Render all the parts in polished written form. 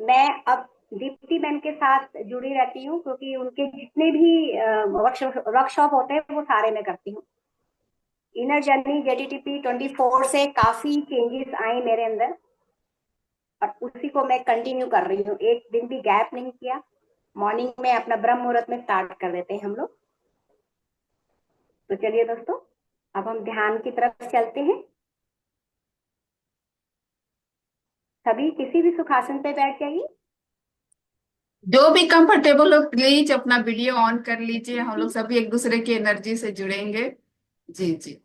मैं अब दीप्ति मैम के साथ जुड़ी रहती हूँ, क्योंकि उनके जितने भी वर्कशॉप होते हैं वो सारे मैं करती हूँ। इनर जर्नी जेटीटीपी 24 से काफी चेंजेस आए मेरे अंदर, और उसी को मैं कंटिन्यू कर रही हूँ। एक दिन भी गैप नहीं किया। मॉर्निंग में अपना ब्रह्म मुहूर्त में स्टार्ट कर देते हैं हम लोग। तो चलिए दोस्तों, अब हम ध्यान की तरफ चलते हैं। सभी किसी भी सुखासन पे बैठ जाइए। जो भी कंफर्टेबल हो प्लीज अपना वीडियो ऑन कर लीजिए। हम लोग सभी एक दूसरे की एनर्जी से जुड़ेंगे। जी जी।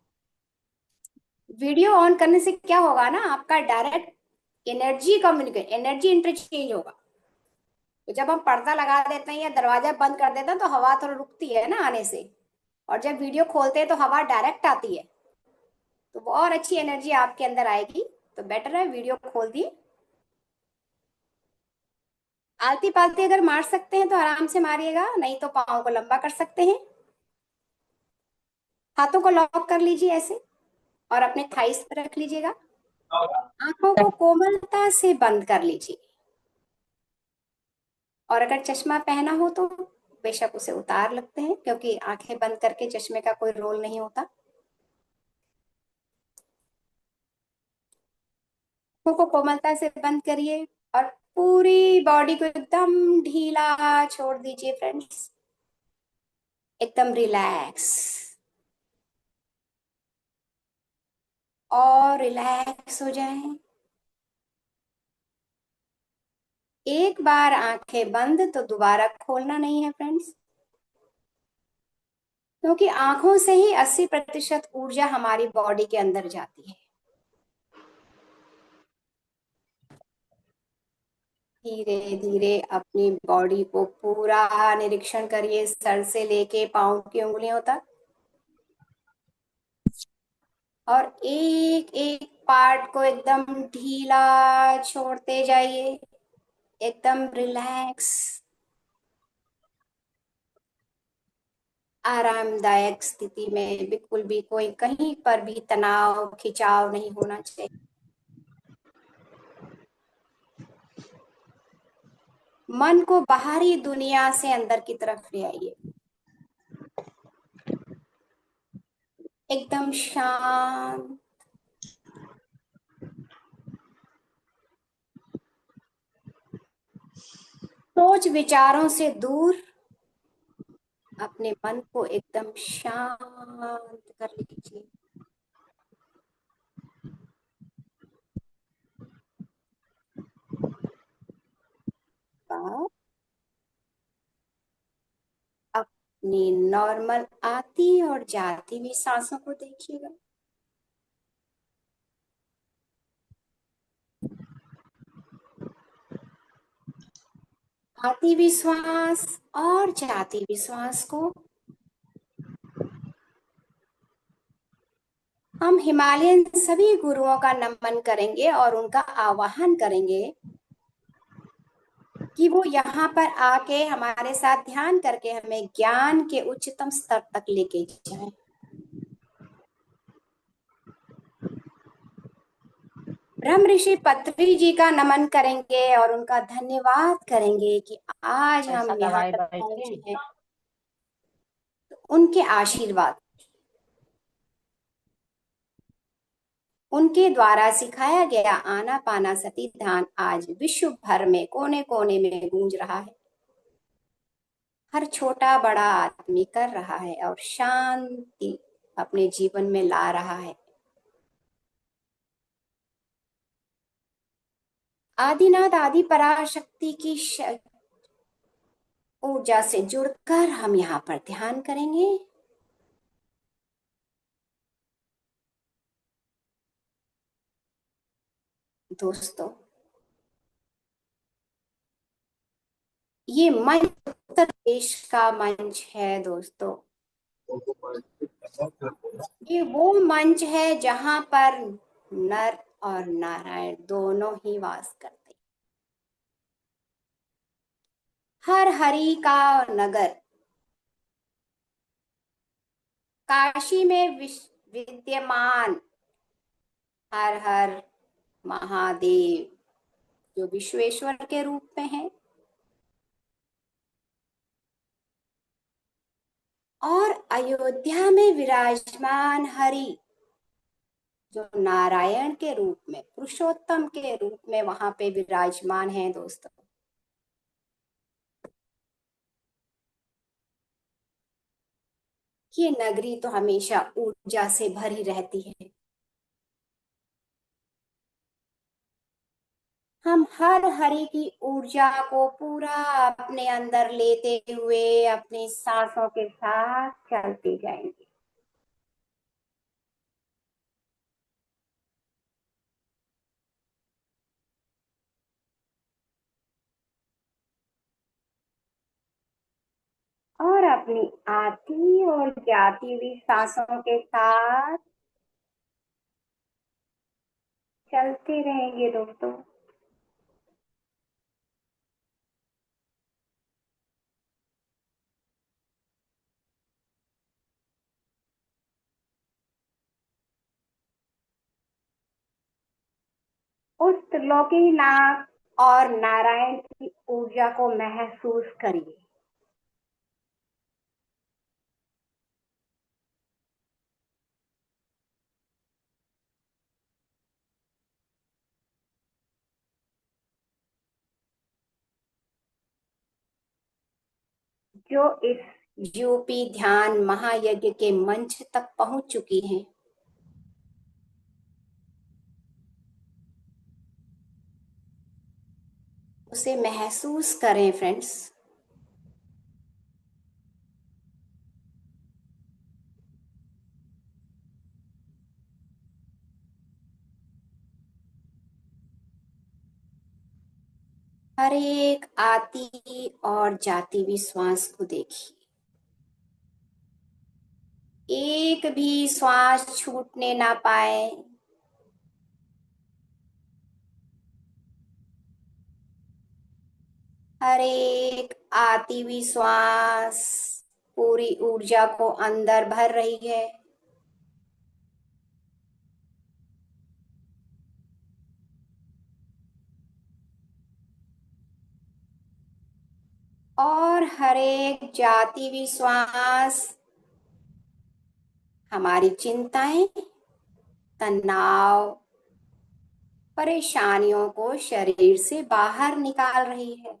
वीडियो ऑन करने से क्या होगा ना, आपका direct energy communicate, energy interchange होगा। तो जब हम पर्दा लगा देते हैं या दरवाजा बंद कर देते हैं तो हवा थोड़ा रुकती है ना आने से, और जब वीडियो खोलते हैं तो हवा डायरेक्ट आती है, तो वो और अच्छी एनर्जी आपके अंदर आएगी। तो बेटर है वीडियो खोल दिए। आलती पालती अगर मार सकते हैं तो आराम से मारिएगा, नहीं तो पाँव को लंबा कर सकते हैं। हाथों को लॉक कर लीजिए ऐसे, और अपने थाइस पर रख लीजिएगा। आंखों को कोमलता से बंद कर लीजिए, और अगर चश्मा पहना हो तो बेशक उसे उतार लगते हैं, क्योंकि आंखें बंद करके चश्मे का कोई रोल नहीं होता। आंखों को कोमलता से बंद करिए, और पूरी बॉडी को एकदम ढीला छोड़ दीजिए फ्रेंड्स। एकदम रिलैक्स, और रिलैक्स हो जाएं। एक बार आंखें बंद तो दोबारा खोलना नहीं है फ्रेंड्स, क्योंकि आंखों से ही 80% ऊर्जा हमारी बॉडी के अंदर जाती है। धीरे धीरे अपनी बॉडी को पूरा निरीक्षण करिए, सर से लेके पांव की उंगलियों तक, और एक एक पार्ट को एकदम ढीला छोड़ते जाइए। एकदम रिलैक्स, आरामदायक स्थिति में, बिल्कुल भी कोई कहीं पर भी तनाव खिंचाव नहीं होना चाहिए। मन को बाहरी दुनिया से अंदर की तरफ ले आइए। एकदम शांत, सोच विचारों से दूर अपने मन को एकदम शांत कर लीजिए। अपनी नॉर्मल आती और जाती हुई सांसों को देखिएगा। आती हुई श्वास और जाती हुई श्वास को हम हिमालयन सभी गुरुओं का नमन करेंगे और उनका आवाहन करेंगे कि वो यहाँ पर आके हमारे साथ ध्यान करके हमें ज्ञान के उच्चतम स्तर तक लेके जाएं। ब्रह्म ऋषि पत्री जी का नमन करेंगे और उनका धन्यवाद करेंगे कि आज ऐसा हम यहाँ दवाई तक बैठे। पहुंचे हैं। तो उनके आशीर्वाद, उनके द्वारा सिखाया गया आनापाना सती ध्यान आज विश्व भर में कोने कोने में गूंज रहा है। हर छोटा बड़ा आदमी कर रहा है और शांति अपने जीवन में ला रहा है। आदिनाथ आदि पराशक्ति की ऊर्जा से जुड़कर हम यहाँ पर ध्यान करेंगे। दोस्तों, ये मंच उत्तर प्रदेश का मंच है। दोस्तों, ये वो मंच है जहां पर नर और नारायण दोनों ही वास करते हैं। हर हरि का नगर, काशी में विद्यमान हर हर महादेव जो विश्वेश्वर के रूप में है, और अयोध्या में विराजमान हरि जो नारायण के रूप में, पुरुषोत्तम के रूप में वहां पे विराजमान है दोस्तों। ये नगरी तो हमेशा ऊर्जा से भरी रहती है। हम हर हरि की ऊर्जा को पूरा अपने अंदर लेते हुए अपनी सांसों के साथ चलते जाएंगे। और अपनी आती और जाती हुई सांसों के साथ चलते रहेंगे दोस्तों। उस त्रिलोकीनाथ और नारायण की ऊर्जा को महसूस करिए। जो इस यूपी ध्यान महायज्ञ के मंच तक पहुंच चुकी हैं, उसे महसूस करें फ्रेंड्स। हर एक आती और जाती हुई श्वास को देखिए। एक भी श्वास छूटने ना पाए। हर एक आती हुई श्वास पूरी ऊर्जा को अंदर भर रही है। और हर एक जाती हुई श्वास हमारी चिंताएं, तनाव, परेशानियों को शरीर से बाहर निकाल रही है।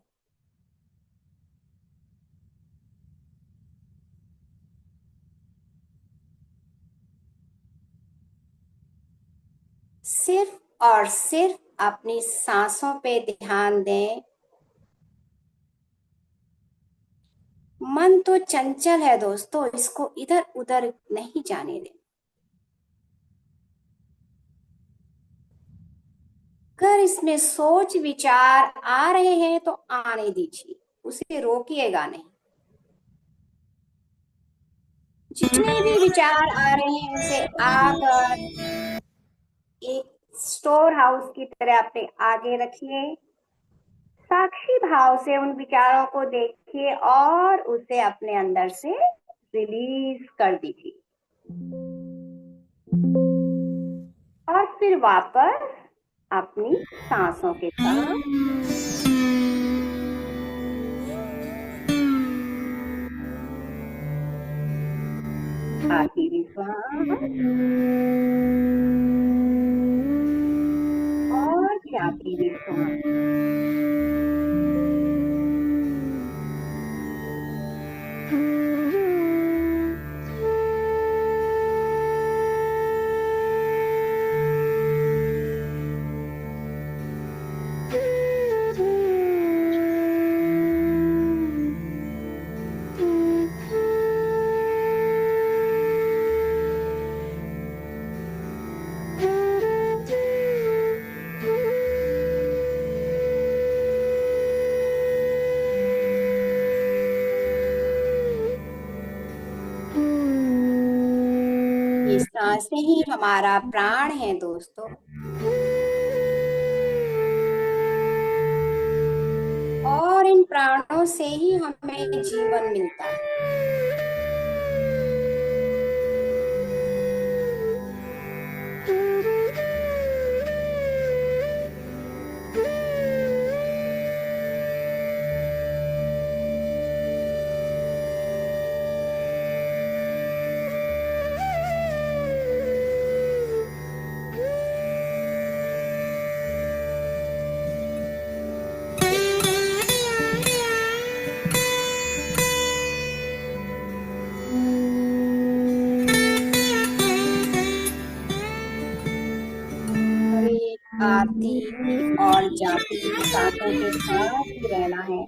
सिर्फ और सिर्फ अपनी सांसों पे ध्यान दें। मन तो चंचल है दोस्तों, इसको इधर उधर नहीं जाने दें। अगर इसमें सोच विचार आ रहे हैं तो आने दीजिए, उसे रोकिएगा नहीं। जितने भी विचार आ रहे हैं उसे आकर एक स्टोर हाउस की तरह अपने आगे रखिए। साक्षी भाव से उन विचारों को देखिए और उसे अपने अंदर से रिलीज कर दीजिए। और फिर वापस अपनी सांसों के साथ आती हुई श्वास और जाती हुई श्वास। ये सांसें ही हमारा प्राण है दोस्तों। और इन प्राणों से ही हमें जीवन मिलता है। आती और जाती सांसों के साथ ही रहना है।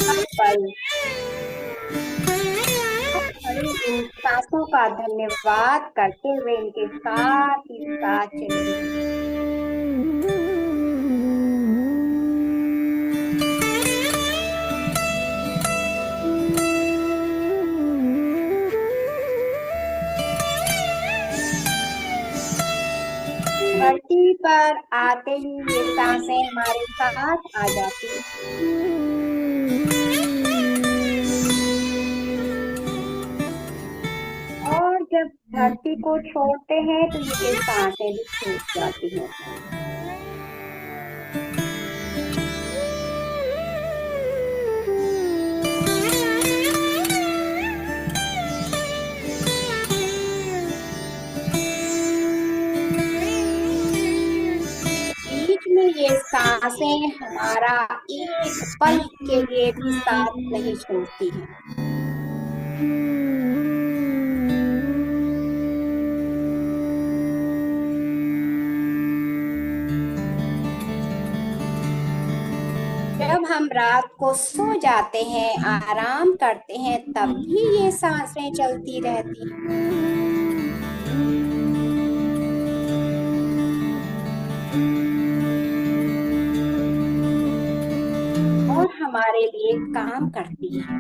हर पल इन सांसों का धन्यवाद करते हुए इनके साथ ही साथ चलेंगे। धरती पर आते ही ये सांसें हमारे साथ आ जाती और जब धरती को छोड़ते हैं तो ये सांसें भी छूट जाती हैं। बीच में ये सांसें हमारा एक पल के लिए भी साथ नहीं छोड़ती हैं। जब हम रात को सो जाते हैं, आराम करते हैं, तब भी ये सांसें चलती रहती हैं। और हमारे लिए काम करती है।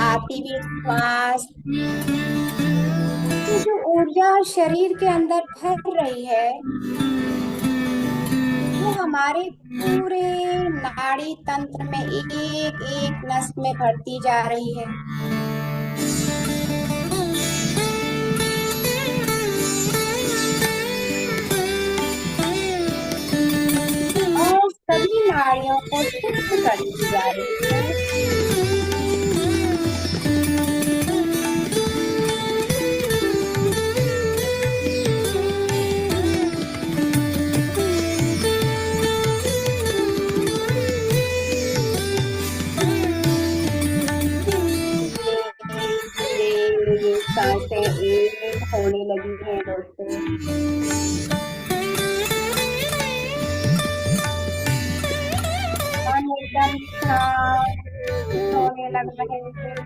आती हुई श्वास की जो ऊर्जा शरीर के अंदर भर रही है वो हमारे पूरे नाड़ी तंत्र में एक एक नस में भरती जा रही है और सभी नाड़ियों को शुद्ध करती जा रही है। सांसें एक होने लगी हैं दोस्तों। मन एकदम शांत होने लग रहे हैं।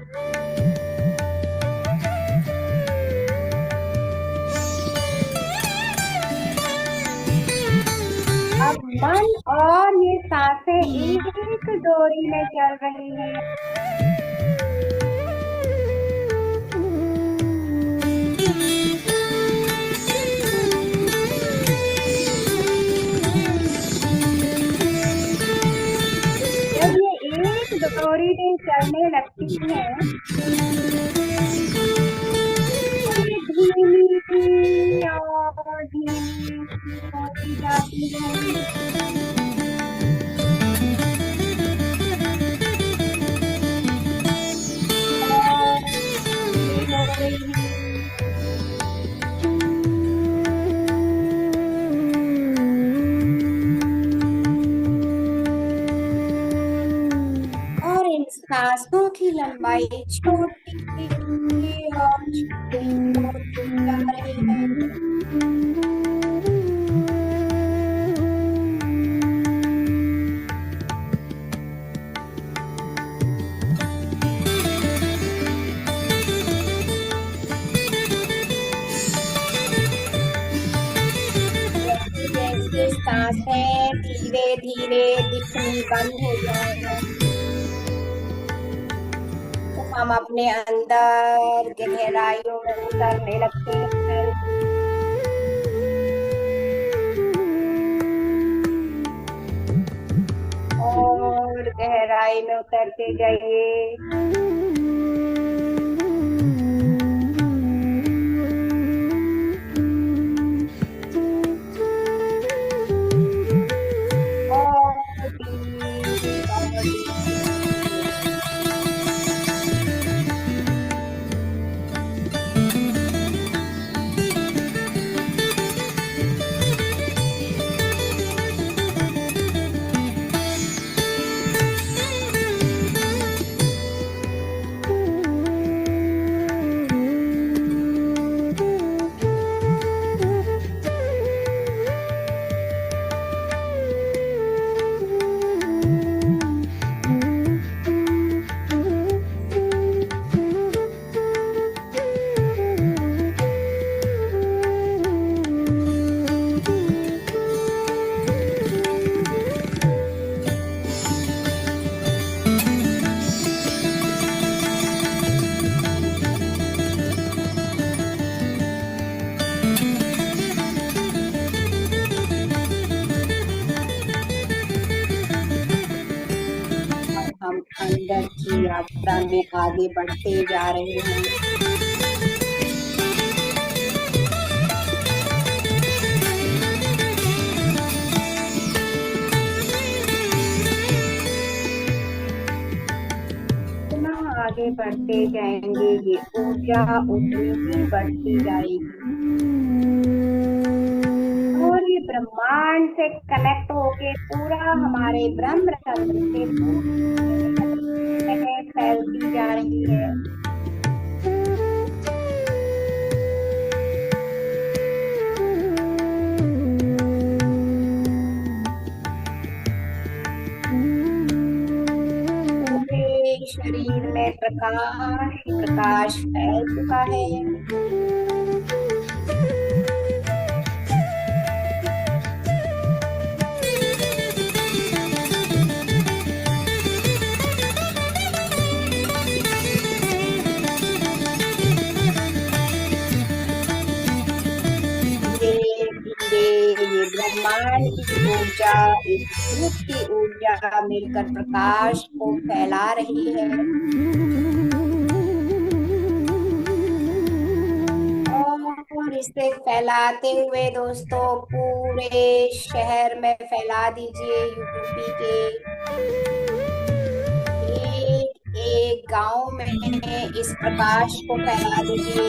अब मन और ये सांसें एक डोरी में चल रही हैं। डोरी में चलने लगती है धीमी और धीमी होती जाती है। सांसों की लंबाई छोटी और छोटी होती जा रही है। जैसे सांसें धीरे धीरे दिखनी बंद हो जाएगी हम अपने अंदर गहराइयों में उतरने लगते हैं और गहराई में उतरते जाइए। यात्रा में आगे बढ़ते जा रहे हैं। आगे बढ़ते जाएंगे, ये ऊर्जा उतनी ही बढ़ती जाएगी और ये ब्रह्मांड से कनेक्ट होके पूरा हमारे ब्रह्म रंध्र से फैलती जा रही है। शरीर में प्रकाश ही प्रकाश फैल चुका है। ये ब्रह्मांड की ऊर्जा, इस ग्रुप की ऊर्जा मिलकर प्रकाश को फैला रही है और इसे फैलाते हुए दोस्तों पूरे शहर में फैला दीजिए। यूपी के एक एक गांव में इस प्रकाश को फैला दीजिए।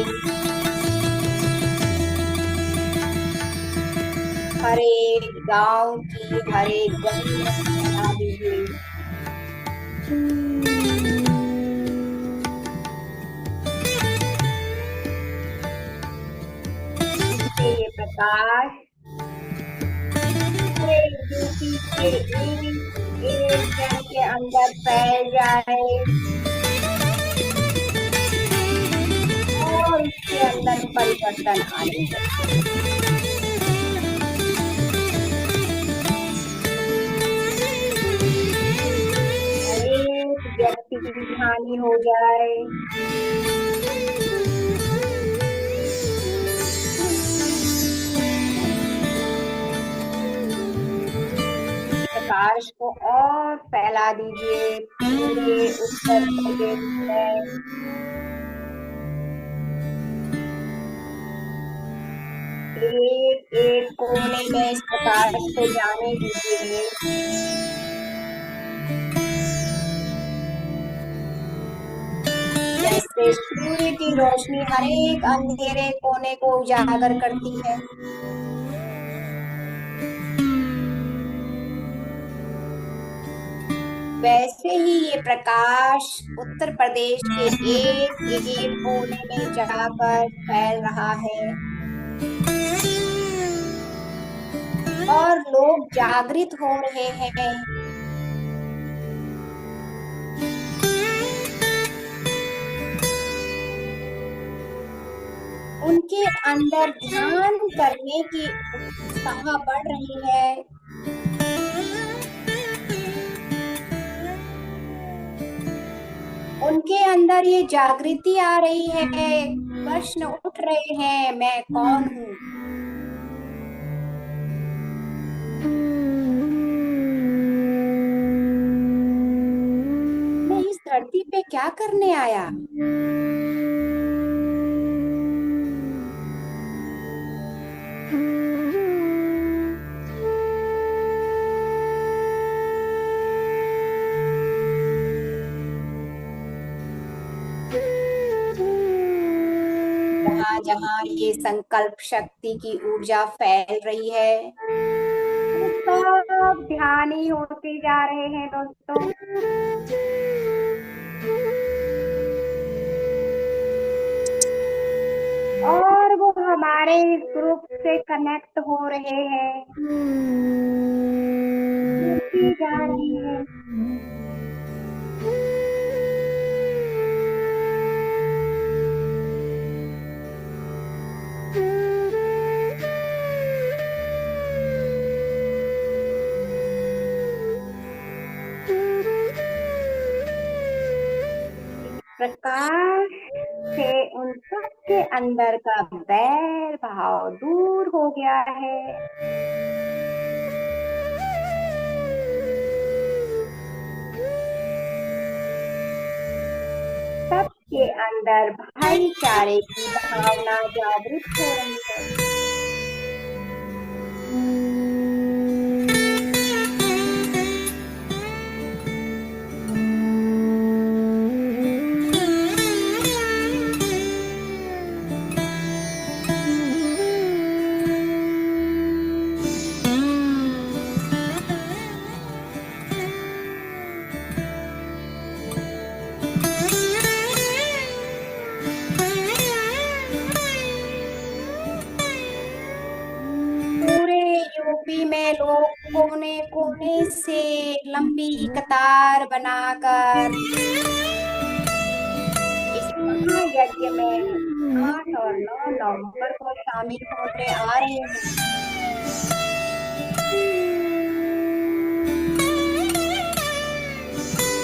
हर एक गांव की हर एक गली में फैला दीजिए। ये प्रकाश पूरे यूपी के एक जन के अंदर फैल जाए और उसके अंदर परिवर्तन आने लगे। व्यक्ति की हानि हो जाए, प्रकाश को और फैला दीजिए पूरे उत्तर प्रदेश में। एक एक कोने में इस प्रकाश को जाने दीजिए। जैसे सूर्य की रोशनी हर एक अंधेरे कोने को उजागर करती है, वैसे ही ये प्रकाश उत्तर प्रदेश के एक एक कोने में जाकर फैल रहा है और लोग जागृत हो रहे हैं। उनके अंदर ध्यान करने की उत्साह बढ़ रही है। उनके अंदर ये जागृति आ रही है, प्रश्न उठ रहे हैं, मैं कौन हूँ, मैं इस धरती पे क्या करने आया। जहाँ जहाँ ये संकल्प शक्ति की ऊर्जा फैल रही है, सब ध्यानी होते जा रहे हैं दोस्तों। और वो हमारे इस ग्रुप से कनेक्ट हो रहे हैं, जुड़ती जा रही है। प्रकाश से उन सबके अंदर का बैर भाव दूर हो गया है। के अंदर भाईचारे की भावना जागृत हो रही है। पूरे यूपी में लोग कोने कोने से लंबी कतार बनाकर इस महायज्ञ में 8 और 9 नवंबर को शामिल होने आ रहे हैं।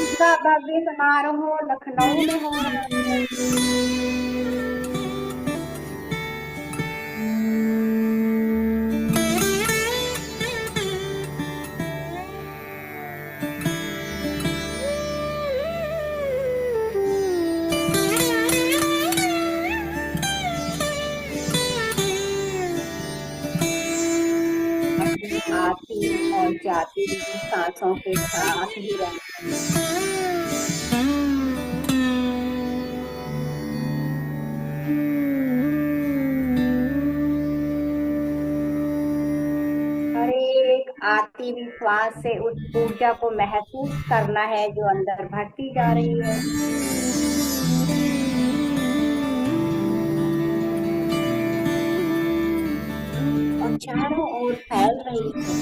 इसका भव्य समारोह लखनऊ में हो रहा है। अपनी आती और जाती सांसों के साथ ही रहना। हर एक आती विश्वास से उस ऊर्जा को महसूस करना है जो अंदर भरती जा रही है और चारों ओर फैल रही है।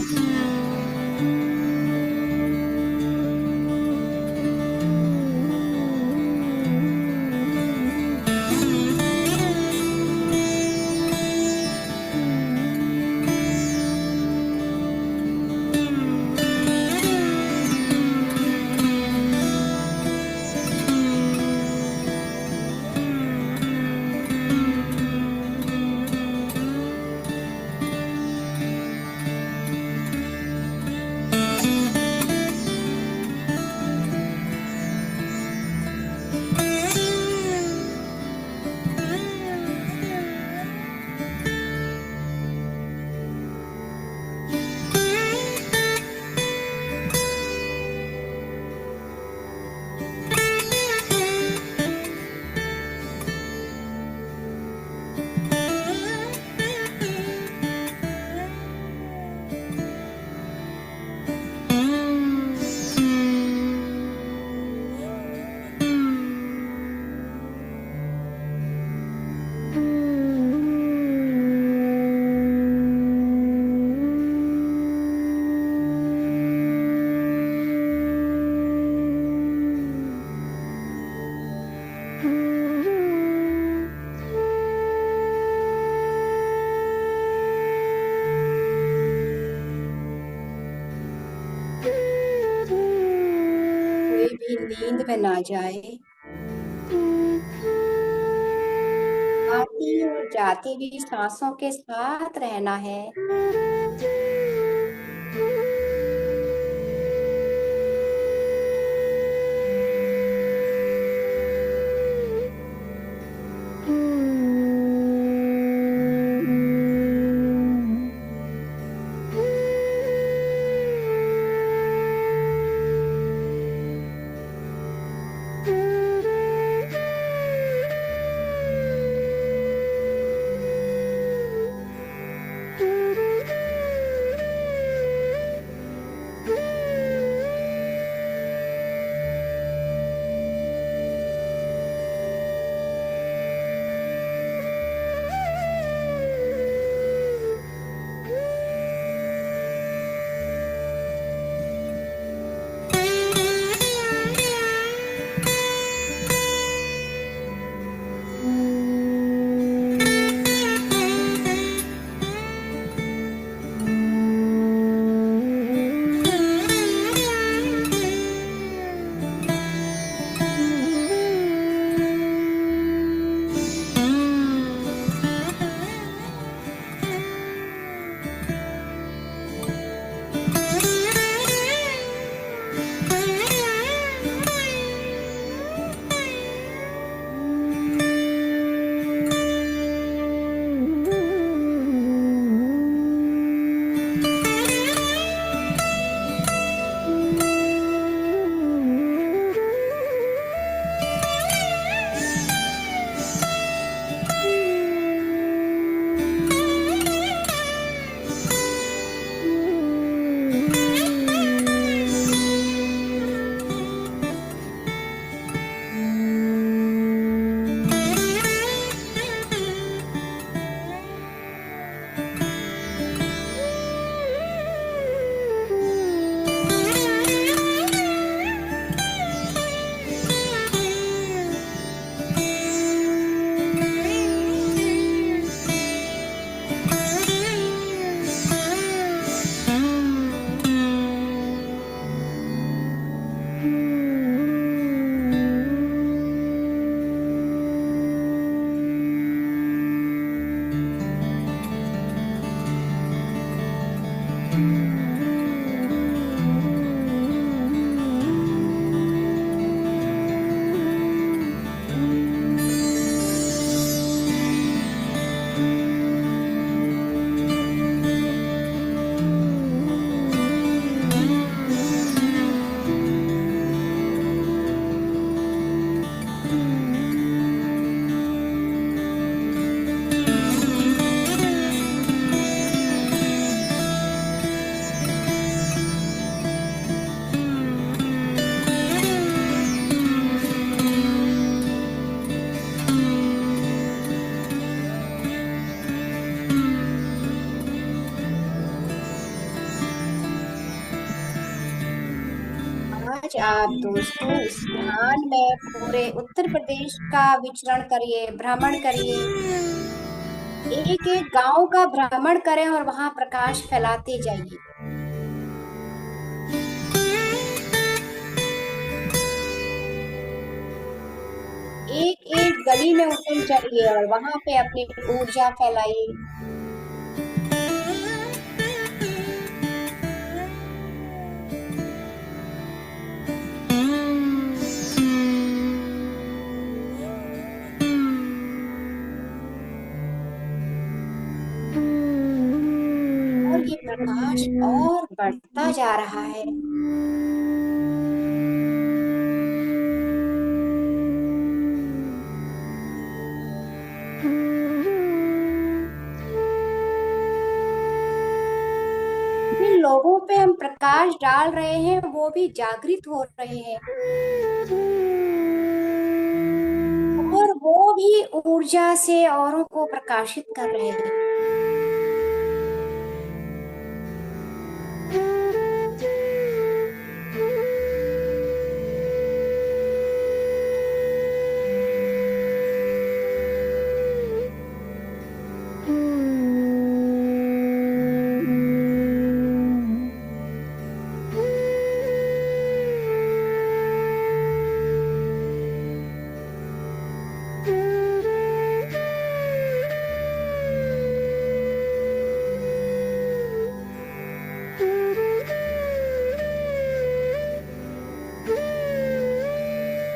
कोई भी नींद में ना जाए। आती और जाती हुई सांसों के साथ रहना है। आज आप दोस्तों इस ध्यान में पूरे उत्तर प्रदेश का विचरण करिए, भ्रमण करिए, एक एक गांव का भ्रमण करें और वहां प्रकाश फैलाते जाइए। एक एक गली में उतर चढ़िए और वहां पे अपनी ऊर्जा फैलाइए। और ये प्रकाश और बढ़ता जा रहा है। जिन लोगों पे हम प्रकाश डाल रहे हैं वो भी जागृत हो रहे हैं और वो भी ऊर्जा से औरों को प्रकाशित कर रहे हैं।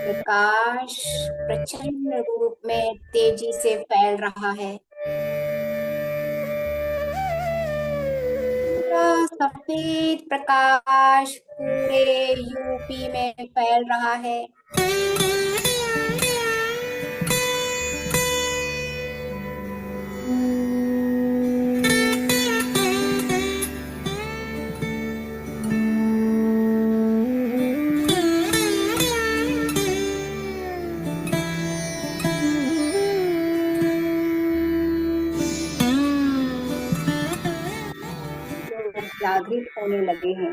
प्रकाश प्रचंड रूप में तेजी से फैल रहा है। पूरा सफेद प्रकाश पूरे यूपी में फैल रहा है। जागृत होने लगे हैं।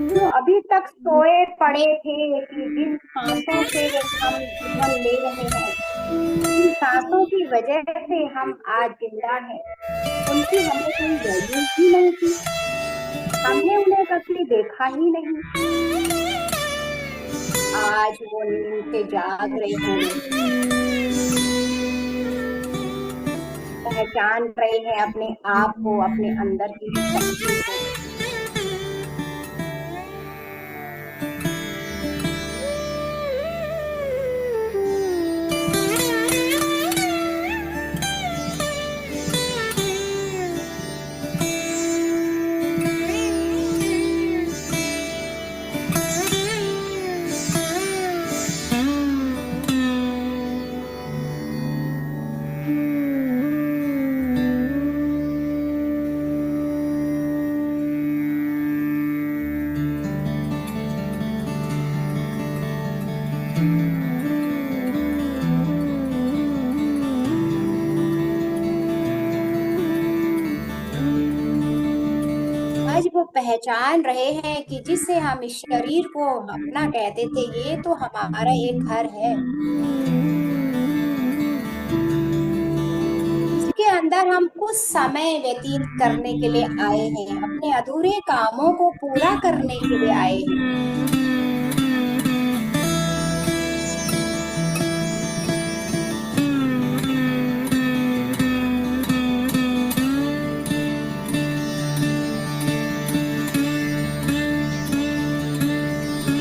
जो अभी तक सोए पड़े थे कि जिन सांसों से हम जीवन ले रहे हैं, इन सांसों की वजह से हम आज जिंदा हैं, उनकी हमें कोई वैल्यू ही नहीं थी। हमने उन्हें कभी देखा ही नहीं। आज वो नींद से जाग रहे हैं, पहचान रहे हैं अपने आप को, अपने अंदर की शक्ति को। पहचान रहे हैं कि जिससे हम इस शरीर को अपना कहते थे, ये तो हमारा एक घर है। इसके अंदर हम कुछ समय व्यतीत करने के लिए आए हैं, अपने अधूरे कामों को पूरा करने के लिए आए हैं।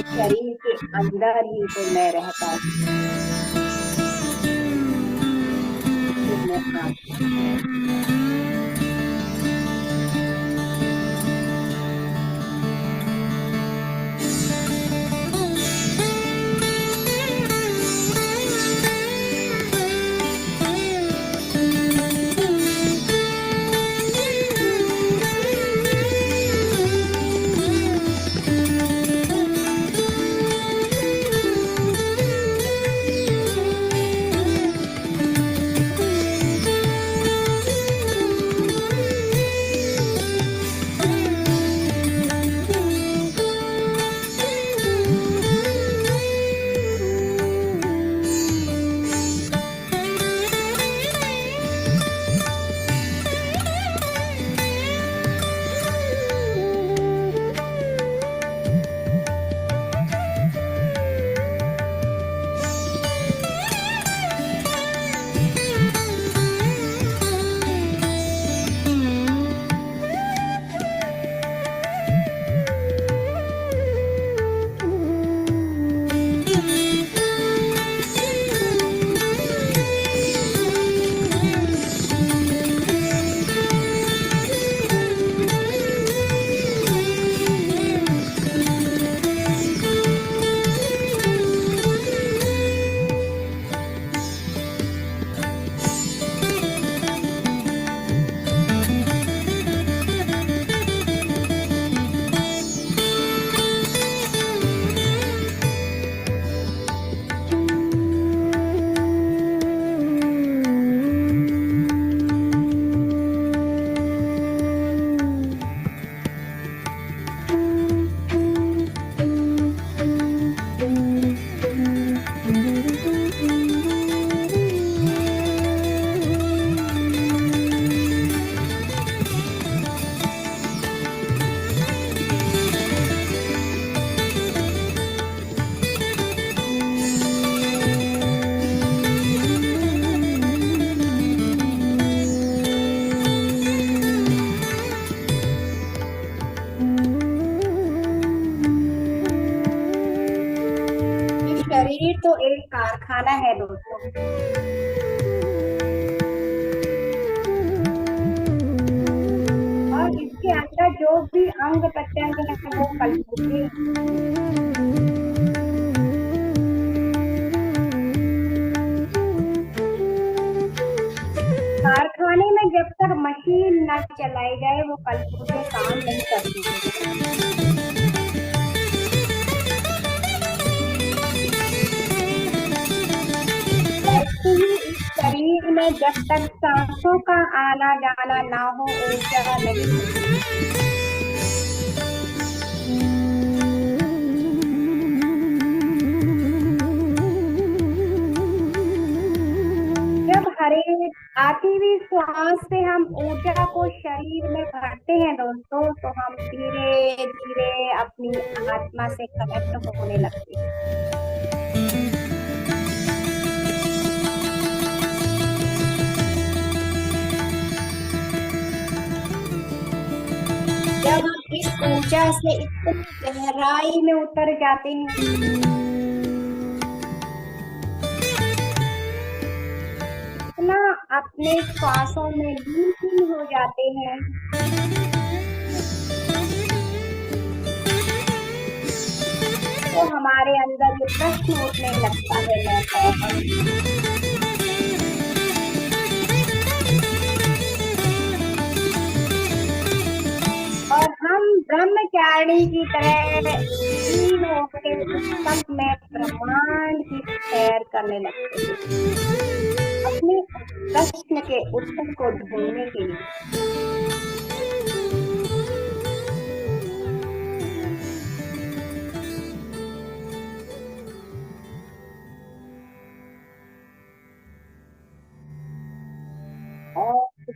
शरीर के अंदर ही तो मैं रहता हूँ। शरीर तो एक कारखाना है दोस्तों। और इसके अंदर जो भी अंग प्रत्यंग है वो कलपुर्जे। कारखाने में जब तक मशीन न चलाई जाए वो कलपुर्जे काम नहीं करती। शरीर में जब तक सांसों का आना जाना ना हो ऊर्जा नहीं होती। जब हरे आती हुई श्वास से हम ऊर्जा को शरीर में भरते हैं दोस्तों, तो हम धीरे धीरे अपनी आत्मा से कनेक्ट होने लगते हैं। जब हम इस ऊर्जा से इतनी गहराई में उतर जाते हैं, इतना अपने श्वासों में लीन हो जाते हैं, तो हमारे अंदर ये प्रश्न उठने लगता है, मैं कौन हूँ? और हम ब्रह्मचारिणी की तरह लीन होकर सब में ब्रह्मांड की सैर करने लगते हैं, अपने प्रश्न के उत्तर को ढूंढने के लिए।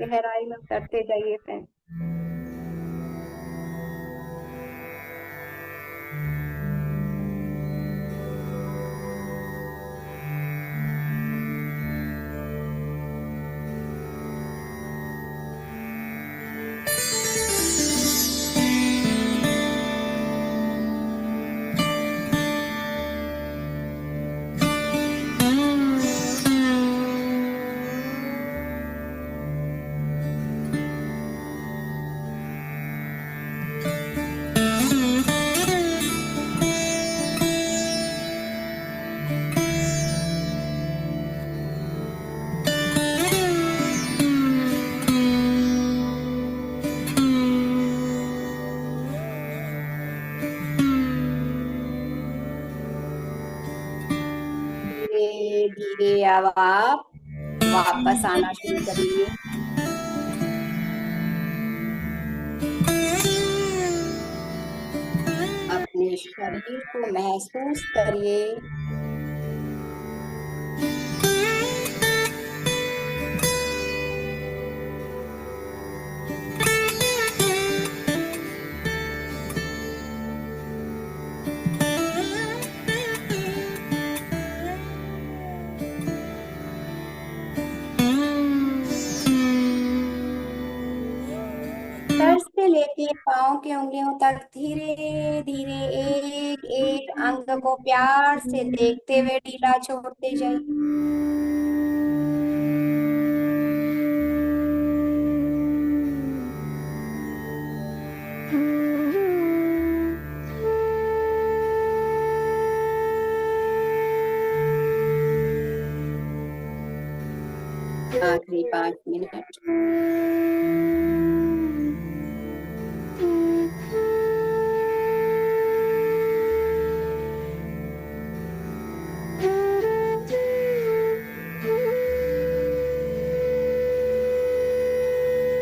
गहराई में उतरते जाइए फ्रेंड। धीरे धीरे अब आप वापस आना शुरू करिए। अपने शरीर को महसूस करिए। सर से लेके पाँव की उंगलियों तक धीरे धीरे एक एक अंग को प्यार से देखते हुए ढीला छोड़ते जाइए। आखिरी 5 मिनट।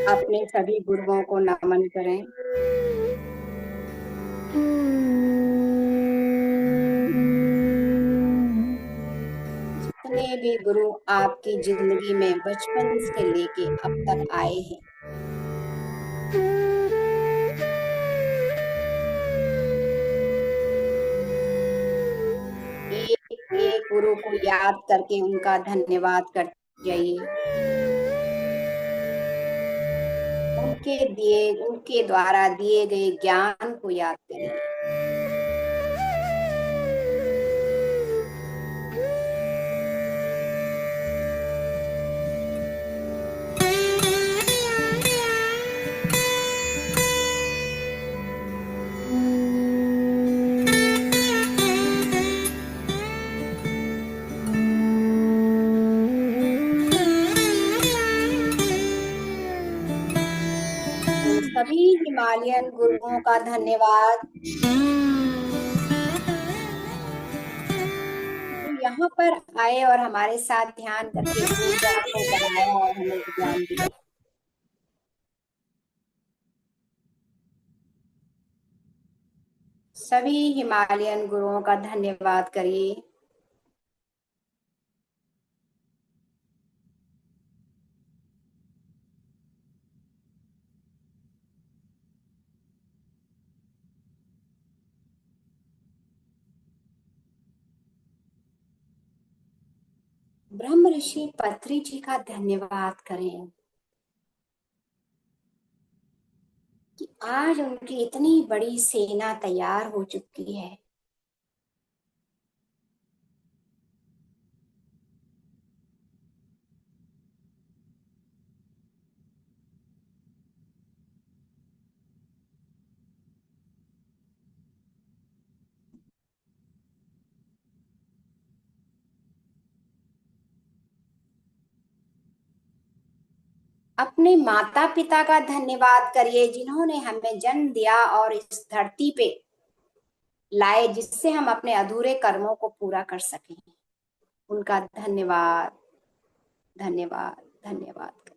अपने सभी गुरुओं को नमन करें। जितने भी गुरु आपकी जिंदगी में बचपन से लेके अब तक आए हैं, एक एक गुरु को याद करके उनका धन्यवाद करते जाइए। उनके द्वारा दिए गए ज्ञान को याद करिए। सभी हिमालयन गुरुओं का धन्यवाद जो यहाँ पर आए और हमारे साथ ध्यान करके ऊर्जा को बढ़ाया और हमें ज्ञान दिया। सभी हिमालयन गुरुओं का धन्यवाद करिए। ब्रह्म ऋषि पत्री जी का धन्यवाद करें कि आज उनकी इतनी बड़ी सेना तैयार हो चुकी है। अपने माता पिता का धन्यवाद करिए जिन्होंने हमें जन्म दिया और इस धरती पे लाए, जिससे हम अपने अधूरे कर्मों को पूरा कर सकें। उनका धन्यवाद धन्यवाद धन्यवाद।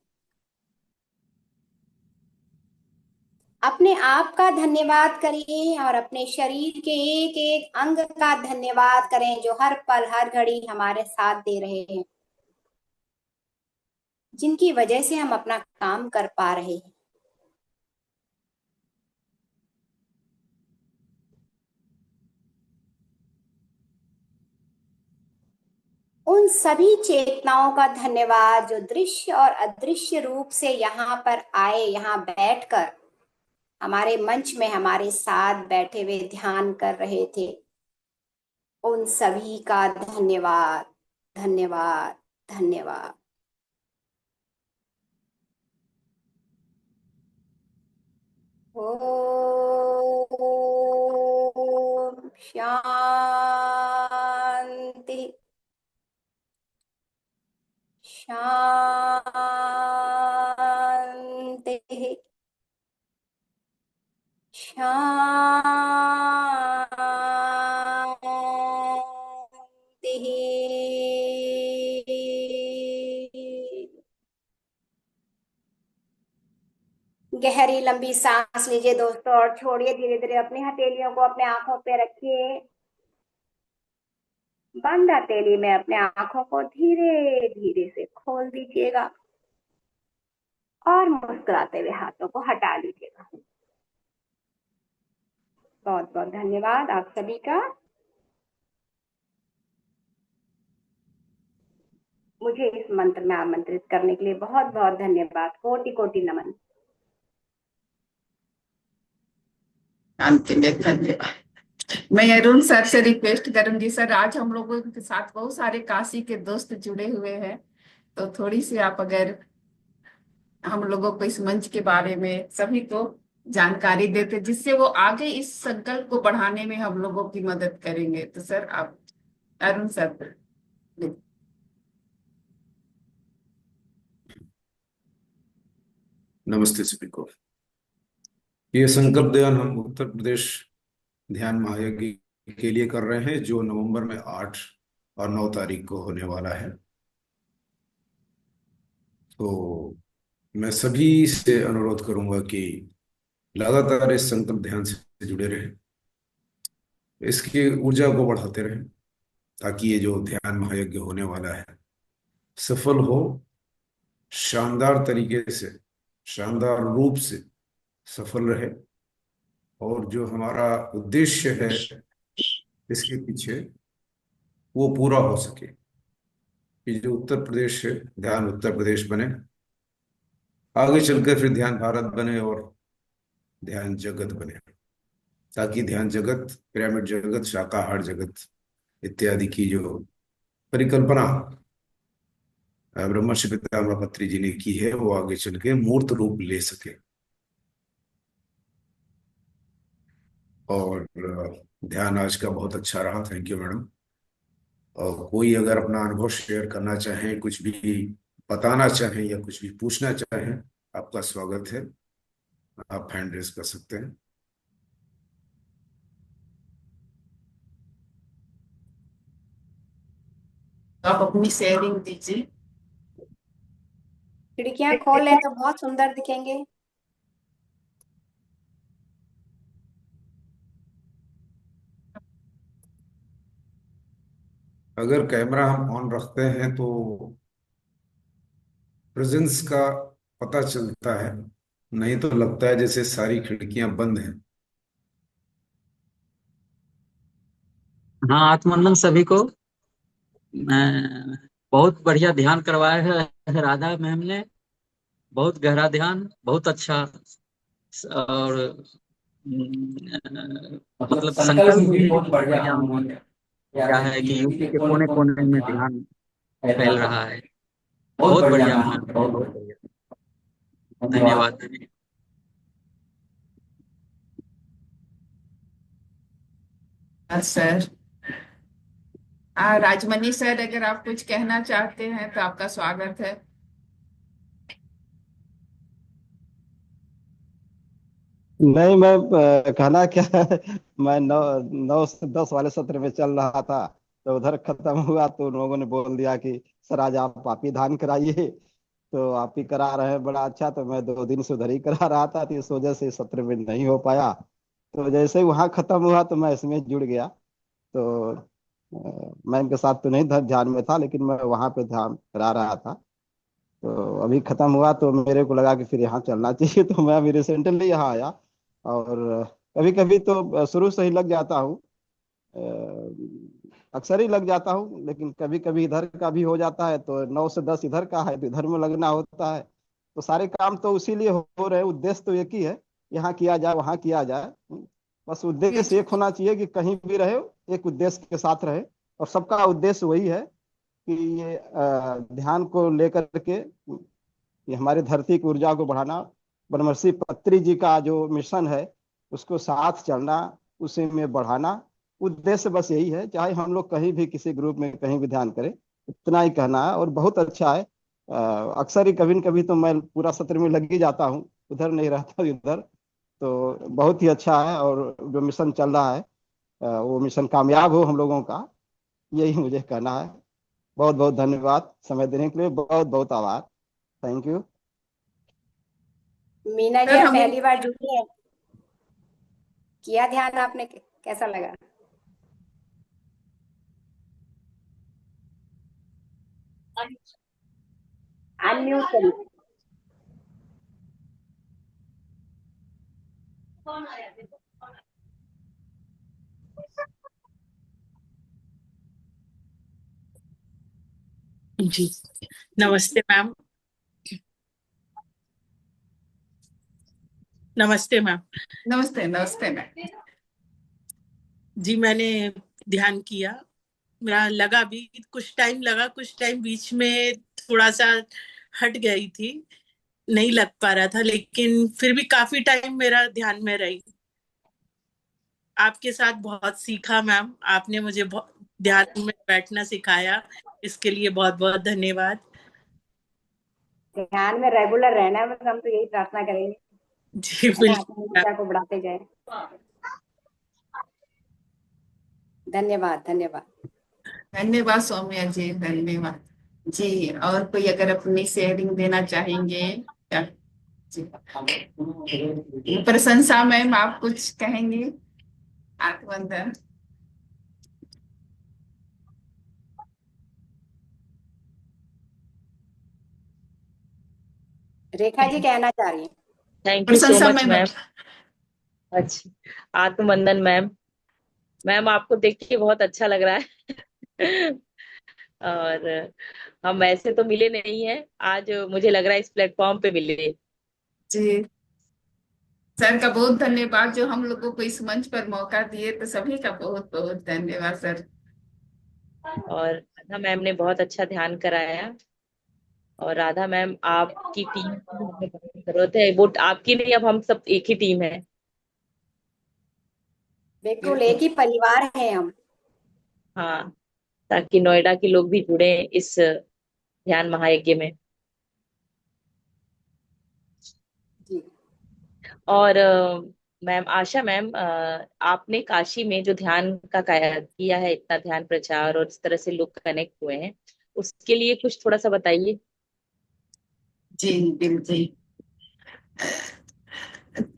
अपने आप का धन्यवाद करिए और अपने शरीर के एक एक अंग का धन्यवाद करें जो हर पल हर घड़ी हमारे साथ दे रहे हैं। जिनकी वजह से हम अपना काम कर पा रहे हैं। उन सभी चेतनाओं का धन्यवाद जो दृश्य और अदृश्य रूप से यहाँ पर आए, यहाँ बैठकर हमारे मंच में हमारे साथ बैठे हुए ध्यान कर रहे थे। उन सभी का धन्यवाद, धन्यवाद, धन्यवाद। ओम शांति, शांति, शांति। गहरी लंबी सांस लीजिए दोस्तों और छोड़िए धीरे धीरे। अपनी हथेलियों को अपने आंखों पे रखिए। बंद हथेली में अपने आंखों को धीरे धीरे से खोल दीजिएगा और मुस्कुराते हुए हाथों को हटा लीजिएगा। बहुत बहुत धन्यवाद आप सभी का। मुझे इस मंत्र में आमंत्रित करने के लिए बहुत बहुत धन्यवाद। कोटि कोटि नमन। शांति में धन्यवाद। मैं अरुण सर से रिक्वेस्ट करूंगी, सर आज हम लोगों के साथ बहुत सारे काशी के दोस्त जुड़े हुए हैं, तो थोड़ी सी आप अगर हम लोगों को इस मंच के बारे में सभी को जानकारी देते, जिससे वो आगे इस संकल्प को बढ़ाने में हम लोगों की मदद करेंगे। तो सर आप, अरुण सर। नमस्ते सभी को। ये संकल्प ध्यान हम उत्तर प्रदेश ध्यान महायज्ञ के लिए कर रहे हैं, जो नवंबर में 8 और 9 तारीख को होने वाला है। तो मैं सभी से अनुरोध करूंगा कि लगातार इस संकल्प ध्यान से जुड़े रहें, इसकी ऊर्जा को बढ़ाते रहें, ताकि ये जो ध्यान महायज्ञ होने वाला है सफल हो, शानदार तरीके से, शानदार रूप से सफल रहे, और जो हमारा उद्देश्य है इसके पीछे वो पूरा हो सके, कि जो उत्तर प्रदेश है ध्यान उत्तर प्रदेश बने, आगे चलकर फिर ध्यान भारत बने और ध्यान जगत बने, ताकि ध्यान जगत, पिरामिड जगत, शाकाहार जगत इत्यादि की जो परिकल्पना ब्रह्मर्षि पितामह पत्री जी ने की है वो आगे चल के मूर्त रूप ले सके। और ध्यान आज का बहुत अच्छा रहा। Thank you madam. और कोई अगर अपना अनुभव शेयर करना चाहें, कुछ भी बताना चाहें या कुछ भी पूछना चाहें, आपका स्वागत है। आप हैंड रेज कर सकते हैं। तो आप अपनी शेयरिंग दीजिए। खिड़कियां खोल लें तो बहुत सुंदर दिखेंगे। अगर कैमरा हम ऑन रखते हैं तो प्रेजेंस का पता चलता है, नहीं तो लगता है जैसे सारी खिड़कियां बंद हैं। हाँ, आत्मवंदन सभी को। बहुत बढ़िया ध्यान करवाया है राधा मैम ने। बहुत गहरा ध्यान, बहुत अच्छा। और मतलब संकल्प भी बहुत बढ़िया उन्होंने क्या है कि यूपी के कोने कोने में ध्यान फैल रहा है। बहुत बढ़िया मैम, बहुत बढ़िया। धन्यवाद। सर राजमणि सर, अगर आप कुछ कहना चाहते हैं तो आपका स्वागत है। नहीं, मैं कहना क्या है, मैं 9 से 10 वाले सत्र में चल रहा था, तो उधर खत्म हुआ तो उन लोगों ने बोल दिया कि सर आज आप ही दान कराइए। तो आप ही करा रहे हैं, बड़ा अच्छा। तो मैं 2 दिन से उधर ही करा रहा था, तो इस वजह से इस सत्र में नहीं हो पाया। तो जैसे ही वहाँ खत्म हुआ तो मैं इसमें जुड़ गया। तो मैं इनके साथ तो नहीं ध्यान में था, लेकिन मैं वहाँ पे ध्यान करा रहा था। तो अभी खत्म हुआ तो मेरे को लगा कि फिर यहाँ चलना चाहिए, तो मैं अभी रिसेंटली यहाँ आया। और कभी कभी तो शुरू से ही लग जाता हूँ, अक्सर ही लग जाता हूँ, लेकिन कभी कभी इधर का भी हो जाता है, तो 9 से 10 इधर का है तो इधर में लगना होता है। तो सारे काम तो उसी लिए हो रहे हैं, उद्देश्य तो एक ही है, यहाँ किया जाए वहाँ किया जाए। बस उद्देश्य एक होना चाहिए कि कहीं भी रहे एक उद्देश्य के साथ रहे, और सबका उद्देश्य वही है कि ये ध्यान को लेकर के कि हमारी धरती की ऊर्जा को बढ़ाना। ब्रह्मर्षि पत्री जी का जो मिशन है उसको साथ चलना, उसी में बढ़ाना, उद्देश्य बस यही है। चाहे हम लोग कहीं भी किसी ग्रुप में कहीं भी ध्यान करें, इतना ही कहना है। और बहुत अच्छा है। अक्सर ही कभी न कभी तो मैं पूरा सत्र में लग ही जाता हूँ, उधर नहीं रहता इधर। तो बहुत ही अच्छा है, और जो मिशन चल रहा है वो मिशन कामयाब हो हम लोगों का, यही मुझे कहना है। बहुत बहुत धन्यवाद समय देने के लिए, बहुत बहुत आभार। Thank you. Meena ji, sir आप हम पहली बार जुड़ी हैं, किया ध्यान आपने, कैसा लगा? अनम्यूट करिए। जी, नमस्ते मैम। नमस्ते मैम। नमस्ते नमस्ते मैम। जी, मैंने ध्यान किया, मेरा लगा भी, कुछ टाइम लगा, कुछ टाइम बीच में थोड़ा सा हट गई थी, नहीं लग पा रहा था, लेकिन फिर भी काफी टाइम मेरा ध्यान में रही। आपके साथ बहुत सीखा मैम, आपने मुझे ध्यान में बैठना सिखाया, इसके लिए बहुत बहुत धन्यवाद। ध्यान में रेगुलर रहना है, बस हम तो यही प्रार्थना करेंगे, जी है ना, अपनी बिल्कुल। ऊर्जा को बढ़ाते जाए। धन्यवाद धन्यवाद। धन्यवाद सौम्या जी, धन्यवाद जी। और कोई अगर अपनी शेयरिंग देना चाहेंगे क्या? जी, प्रशंसा मैम, आप कुछ कहेंगे? आत्मवंदन। रेखा जी कहना चाह रही है। थैंक यू सो प्रशंसा मच मैम। मैम। अच्छा, आत्मवंदन मैम। मैम आपको देख के बहुत अच्छा लग रहा है। और हम ऐसे तो मिले नहीं हैं, आज मुझे लग रहा है इस प्लेटफॉर्म पे मिले। जी, सर का बहुत धन्यवाद जो हम लोगों को इस मंच पर मौका दिए, तो सभी का बहुत बहुत धन्यवाद सर। और राधा मैम ने बहुत अच्छा ध्यान कराया। और राधा मैम, आपकी टीम की हमें बहुत जरूरत है, वो आपकी नहीं, अब हम सब एक ही टीम है। बिल्कुल बिल्कुल। एक ही परिवार है हम। हाँ, ताकि नोएडा के लोग भी जुड़े इस ध्यान महायज्ञ में। जी, और मैम आशा मैम, आपने काशी में जो ध्यान का किया है, इतना ध्यान प्रचार और इस तरह से लोग कनेक्ट हुए हैं, उसके लिए कुछ थोड़ा सा बताइए। जी बिल्कुल।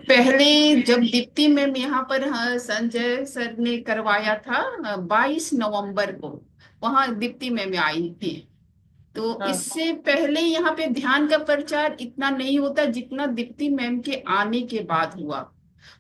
पहले जब दीप्ति मैम यहाँ पर, हाँ, संजय सर ने करवाया था 22 नवंबर को, वहां दीप्ति मैम आई थी। तो हाँ। इससे पहले यहाँ पे ध्यान का प्रचार इतना नहीं होता जितना दीप्ति मैम के आने के बाद हुआ।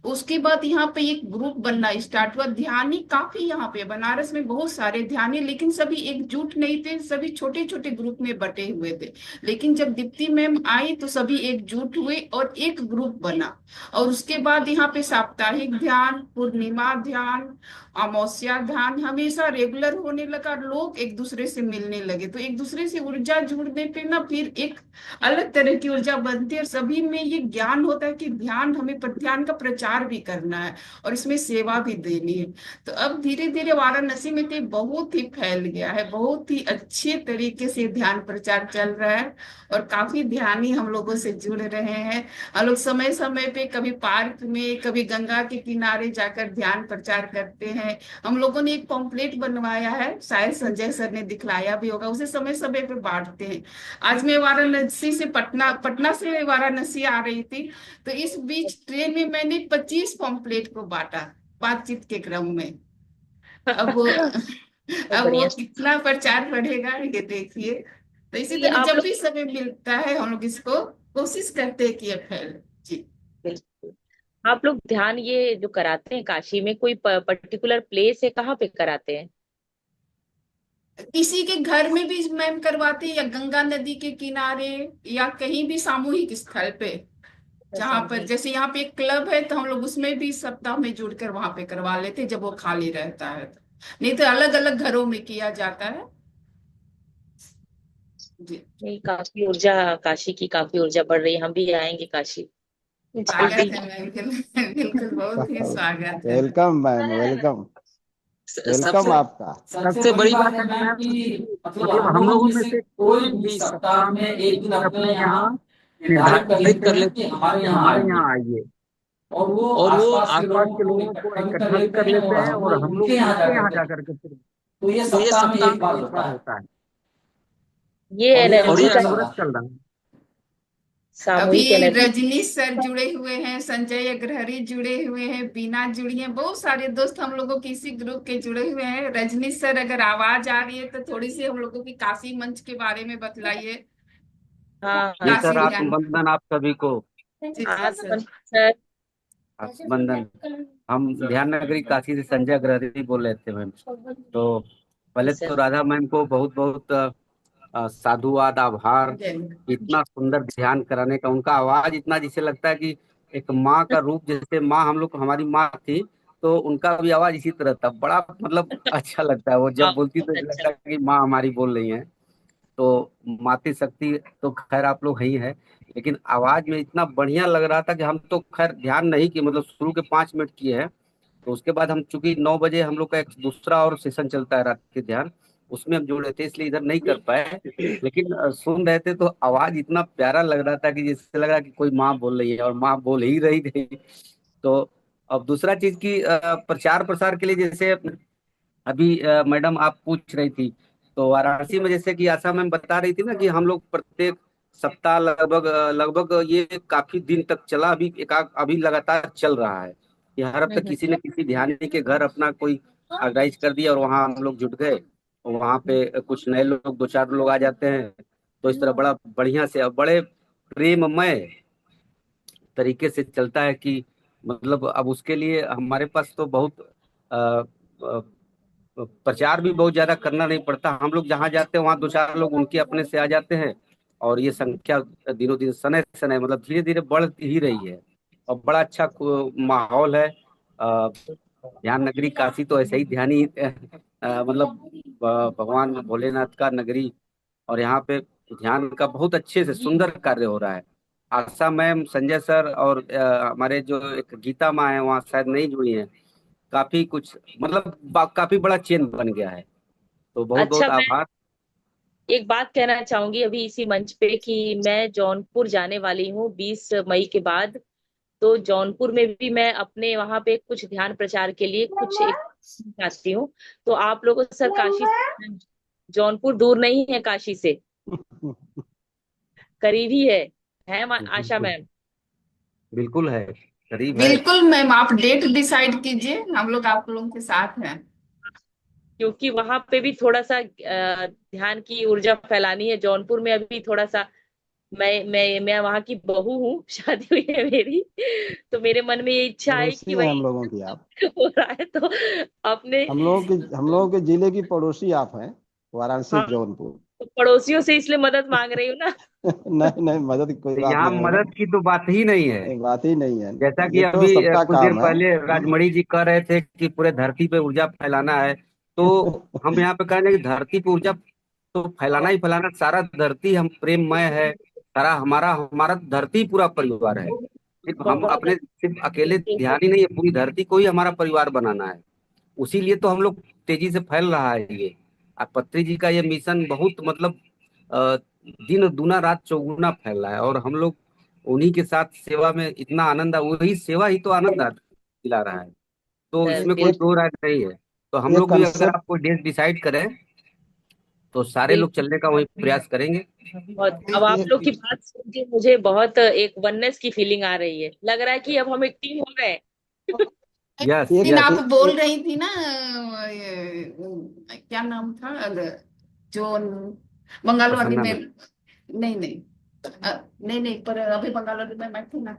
उसके बाद यहाँ पे एक ग्रुप बनना स्टार्ट हुआ। ध्यानी काफी यहाँ पे बनारस में बहुत सारे ध्यानी, लेकिन सभी एकजुट नहीं थे, सभी छोटे छोटे ग्रुप में बटे हुए थे। लेकिन जब दीप्ति मैम आई तो सभी एकजुट हुए और एक ग्रुप बना। और उसके बाद यहाँ पे साप्ताहिक ध्यान, पूर्णिमा ध्यान, अमावस्या ध्यान हमेशा रेगुलर होने लगा। लोग एक दूसरे से मिलने लगे, तो एक दूसरे से ऊर्जा जुड़ने पे ना फिर एक अलग तरह की ऊर्जा बनती है, और सभी में ये ज्ञान होता है कि ध्यान, हमें ध्यान का प्रचार भी करना है और इसमें सेवा भी देनी है। तो अब धीरे धीरे वाराणसी में तो बहुत ही फैल गया है, बहुत ही अच्छे तरीके से ध्यान प्रचार चल रहा है, और काफी ध्यानी हम लोगों से जुड़ रहे हैं। हम लोग समय समय पे कभी पार्क में, कभी गंगा के किनारे जाकर ध्यान प्रचार करते हैं। हम लोगों ने एक पॉम्पलेट बनवाया है, शायद संजय सर ने दिखलाया भी होगा, उसे समय समय पे बांटते हैं। आज मैं वाराणसी से पटना से वाराणसी आ रही थी, तो इस बीच ट्रेन में मैंने 25 पॉम्पलेट को बांटा बातचीत के क्रम में। अब वो बहुत अब वो बढ़िया। कितना प्रचार बढ़ेगा ये देखिए। तो इसी ये तरह आप जब लोग भी समय मिलता है हम लोग इसको कोशिश करते हैं कि ये फैले। जी। बिल्कुल, आप लोग ध्यान ये जो कराते हैं काशी में, कोई पर्टिकुलर प्लेस है, कहाँ पे कराते हैं? किसी के घर में भी मैम करवाते हैं, या गंगा नदी के किनारे, या कहीं भी सामूहिक स्थल पे, जहां पर जैसे यहाँ पे एक क्लब है तो हम लोग उसमें भी सप्ताह में जुड़कर वहां पे करवा लेते हैं, जब वो खाली रहता है तो। नहीं तो अलग अलग घरों में किया जाता है। जी। नहीं, काफी ऊर्जा, काशी की काफी ऊर्जा बढ़ रही है, हम भी आएंगे काशी स्वागत जल्दी। है मैम, बिल्कुल बहुत ही स्वागत है। वेलकम मैम, वेलकम, वेलकम सबसे आपका। सबसे बड़ी बात है मैम कि मतलब हम लोगों में से कोई भी सप्ताह में एक दिन अपने यहाँ निर्धारित कर लेते हैं कि हमारे यहाँ आइए, और वो आसपास के लोगों को इकट्ठा भी कर लेते हैं और हम लोग उनके यहाँ जाकर के फिर, तो ये सप्ताह में एक बार होता है ये और एनर्जी ये का, अनवरत चल रहा है। अभी सामूहिक एनर्जी। रजनीश सर जुड़े हुए हैं, संजय अग्रहरी जुड़े हुए हैं, बीना जुड़ी है, बहुत सारे दोस्त हम लोगों के इसी ग्रुप के जुड़े हुए हैं। रजनीश सर, अगर आवाज आ रही है तो थोड़ी सी हम लोगों की काशी मंच के बारे में बतलाइए। हाँ जी हाँ, सर, काशी ध्यान। आत्मबंधन आप सभी को। जी आत्मन सर। सर। आत्मबंधन। हम ध्यान नगरी काशी से संजय अग्रहरी बोल रहे थे मैम। तो पहले तो सर राधा मैम को बहुत बहुत साधुवाद, आभार। इतना सुंदर ध्यान कराने का, उनका आवाज इतना जिसे लगता है कि एक माँ का रूप, जैसे माँ हम लोग, हमारी माँ थी, तो उनका भी आवाज इसी तरह था। बड़ा मतलब अच्छा लगता है, वो जब बोलती तो बहुत ऐसा अच्छा। लगता है कि माँ हमारी बोल रही है। तो मातृ शक्ति तो खैर आप लोग है ही है, लेकिन आवाज में इतना बढ़िया लग रहा था कि हम तो खैर ध्यान नहीं किए, मतलब शुरू के 5 मिनट किए हैं। तो उसके बाद हम, चूंकि 9 बजे हम लोग का एक दूसरा और सेशन चलता है रात के ध्यान, उसमें हम जुड़े थे, इसलिए इधर नहीं कर पाए। लेकिन सुन रहे थे तो आवाज इतना प्यारा लग रहा था कि जैसे लग रहा कि कोई माँ बोल रही है, और माँ बोल ही रही थी। तो अब दूसरा चीज की प्रचार प्रसार के लिए, जैसे अभी मैडम आप पूछ रही थी, तो वाराणसी में जैसे कि आशा मैम बता रही थी ना कि हम लोग प्रत्येक सप्ताह लगभग लगभग ये काफी दिन तक चला, अभी अभी लगातार चल रहा है। कि हर हफ्ते हम्म, किसी न किसी ध्यानी के घर अपना कोई ऑर्गेनाइज कर दिया और वहाँ हम लोग जुट गए, और वहाँ पे कुछ नए लोग, 2-4 लोग आ जाते हैं। तो इस तरह बड़ा बढ़िया से और बड़े प्रेममय तरीके से चलता है कि मतलब अब उसके लिए हमारे पास तो बहुत अ, अ, प्रचार भी बहुत ज्यादा करना नहीं पड़ता। हम लोग जहाँ जाते हैं वहाँ 2-4 लोग उनके अपने से आ जाते हैं, और ये संख्या दिनों दिन, सनय सनय, मतलब धीरे धीरे बढ़ ही रही है। और बड़ा अच्छा माहौल है। ध्यान नगरी काशी तो ऐसे ही ध्यानी मतलब भगवान भोलेनाथ का नगरी, और यहाँ पे ध्यान का बहुत अच्छे से सुंदर कार्य हो रहा है। आशा मैम, संजय सर, और हमारे जो एक गीता माँ है, वहाँ शायद नहीं जुड़ी है। काफी कुछ मतलब काफी बड़ा चेन बन गया है। तो बहुत अच्छा, बहुत मैं आभार। एक बात कहना चाहूंगी अभी इसी मंच पे कि मैं जौनपुर जाने वाली हूँ 20 मई के बाद। तो जौनपुर में भी मैं अपने वहां पे कुछ ध्यान प्रचार के लिए कुछ एक चाहती हूँ। तो आप लोगों सर, काशी से जौनपुर दूर नहीं है, काशी से करीब ही है आशा बिल्कुल, मैम? बिल्कुल है, करीब है। बिल्कुल मैम, आप डेट डिसाइड कीजिए, हम लोग आप लोगों के साथ हैं। क्योंकि वहां पे भी थोड़ा सा ध्यान की ऊर्जा फैलानी है। जौनपुर में अभी थोड़ा सा, मैं वहां की बहू हूँ, शादी हुई है मेरी। तो मेरे मन में ये इच्छा आई कि पड़ोसी हैं हम वही लोगों की आप। हो रहा है तो अपने, हम लोगों के जिले की पड़ोसी आप हैं, वाराणसी हाँ, जौनपुर। तो पड़ोसियों से इसलिए मदद मांग रही हूँ ना। नहीं नहीं, मदद की कोई बात यहाँ नहीं है, मदद की तो बात ही नहीं है। बात ही नहीं है। जैसा कि ये तो अभी सबका कुछ देर काम है। पहले राजमणि जी कह रहे थे कि पूरे धरती पे ऊर्जा फैलाना है, तो हम यहाँ पे कह रहे हैं कि धरती पे ऊर्जा तो फैलाना ही फैलाना। सारा धरती हम प्रेममय है, सारा हमारा हमारा धरती पूरा परिवार है। सिर्फ हम बहुत अपने, सिर्फ अकेले अच्छी। ध्यान ही नहीं है, पूरी धरती को ही हमारा परिवार बनाना है। उसी लिए तो हम लोग तेजी से फैल रहा है ये। अब पत्री जी का ये मिशन बहुत मतलब अ, दिन दूना रात चौगुना फैल रहा है, और हम लोग उन्हीं के साथ सेवा में इतना आनंद, वही सेवा ही तो आनंद दिला रहा है। तो इसमें कोई एक दो राय नहीं है। तो हम एक लोग भी अगर कंसेप्ट, आपको डेट डिसाइड करें तो सारे लोग बिल्कुल। चलने का वही प्रयास करेंगे। बहुत, अब आप लोग की बात सुन के मुझे बहुत एक वननेस की फीलिंग आ रही है। लग रहा है कि अब हम एक टीम हो गए। यस दिन एक यस। आप बोल एक रही थी ना, क्या नाम था, जो बंगालवाड़ी प्रसन्ना में मैम। नहीं नहीं नहीं नहीं, पर अभी बंगालवाड़ी में मैं थी ना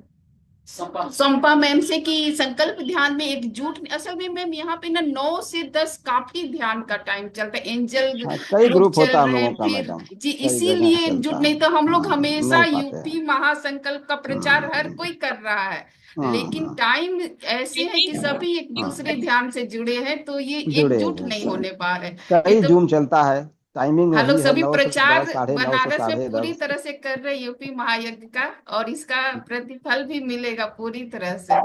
संपा मैम से कि संकल्प ध्यान में एकजुट। असल में मैम यहाँ पे ना 9 से 10 काफी ध्यान का टाइम चलता है, एंजल हाँ, कई ग्रुप ग्रुप चल होता है हम रहे लोगों हैं का फिर मैडम, जी, कई जगह इसीलिए एकजुट चलता नहीं है। तो हम लोग हमेशा नहीं पाते हैं। यूपी महासंकल्प का प्रचार हर कोई कर रहा है, लेकिन हाँ टाइम ऐसे है कि सभी एक हाँ, दूसरे ध्यान से जुड़े हैं तो ये जुड़े एकजुट हुए नहीं हैं। होने पा रहे। नहीं कई तो जूम चलता है, टाइमिंग हम लोग वही है, सभी 9 से प्रचार 10, 9:30 से बनारस में पूरी 10:30। तरह से कर रहे यूपी महायज्ञ का, और इसका प्रतिफल भी मिलेगा पूरी तरह से।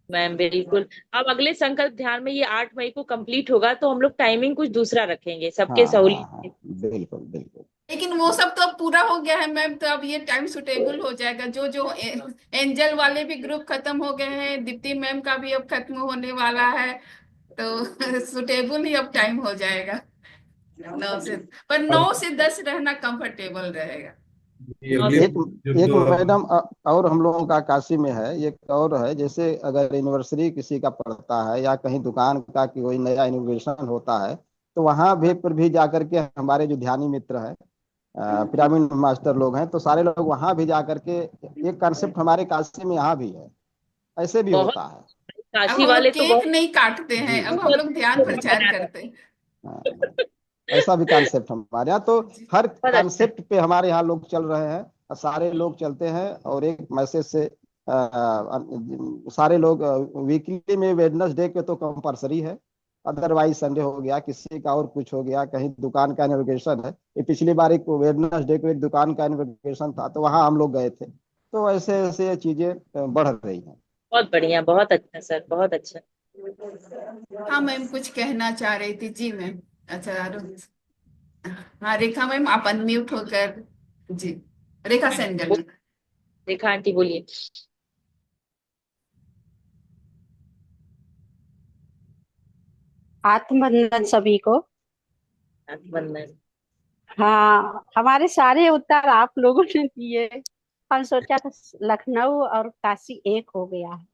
मैम बिल्कुल। अब अगले संकल्प ध्यान में ये 8 मई को कंप्लीट होगा तो हम लोग टाइमिंग कुछ दूसरा रखेंगे हाँ सबके हाँ सहूलियत हाँ, से। बिल्कुल बिल्कुल। लेकिन वो सब तो अब पूरा हो गया है मैम, तो अब ये टाइम सुटेबल हो जाएगा। जो जो एंजल वाले भी ग्रुप खत्म हो गए हैं, दीप्ति मैम का भी अब खत्म होने वाला है, तो सुटेबल ही अब टाइम हो जाएगा 9 से, पर 9 से 10 रहना कंफर्टेबल रहेगा। ये अगली एक एक जब मैडम और हम लोगों का काशी में है, एक और है, जैसे अगर एनिवर्सरी किसी का पड़ता है या कहीं दुकान का कि कोई नया इनोवेशन होता है, तो वहां भी पर भी जाकर के हमारे जो ध्यानी मित्र है, पिरामिड मास्टर लोग हैं, तो सारे लोग वहां भी जाकर के एक कंसेप्ट हमारे काशी में यहाँ भी है, ऐसे भी बहुत होता है। अब काशी हम लोग वाले तो केक बहुत नहीं काटते हैं, जी अब जी हम लोग ध्यान जी, प्रचार करते हैं। हाँ, ऐसा भी कॉन्सेप्ट हमारे यहाँ तो, जी हर बहुत अच्छा। कॉन्सेप्ट पे हमारे यहाँ लोग चल रहे हैं, और सारे लोग चलते हैं, और एक मैसेज से सारे लोग वीकली में वेडनेसडे के तो कंपलसरी है, अदरवाइज संडे हो गया, किसी का और कुछ हो गया, कहीं दुकान का इनोग्रेशन है, ये पिछली बार एक वेडनेसडे को एक दुकान का इनोग्रेशन था, तो वहाँ हम लोग गए थे। तो ऐसे ऐसे चीजें बढ़ रही हैं। बहुत बढ़िया, बहुत अच्छा सर, बहुत अच्छा। हाँ मैम कुछ कहना चाह रही थी जी मैम। अच्छा हाँ रेखा मैम आप अनम्यूट होकर जी, रेखा सेनगल। रेखा आंटी बोलिए। आत्मबंधन सभी को। वंदन। हाँ, हमारे सारे उत्तर आप लोगों ने दिए। हम सोचा था लखनऊ और काशी एक हो गया है,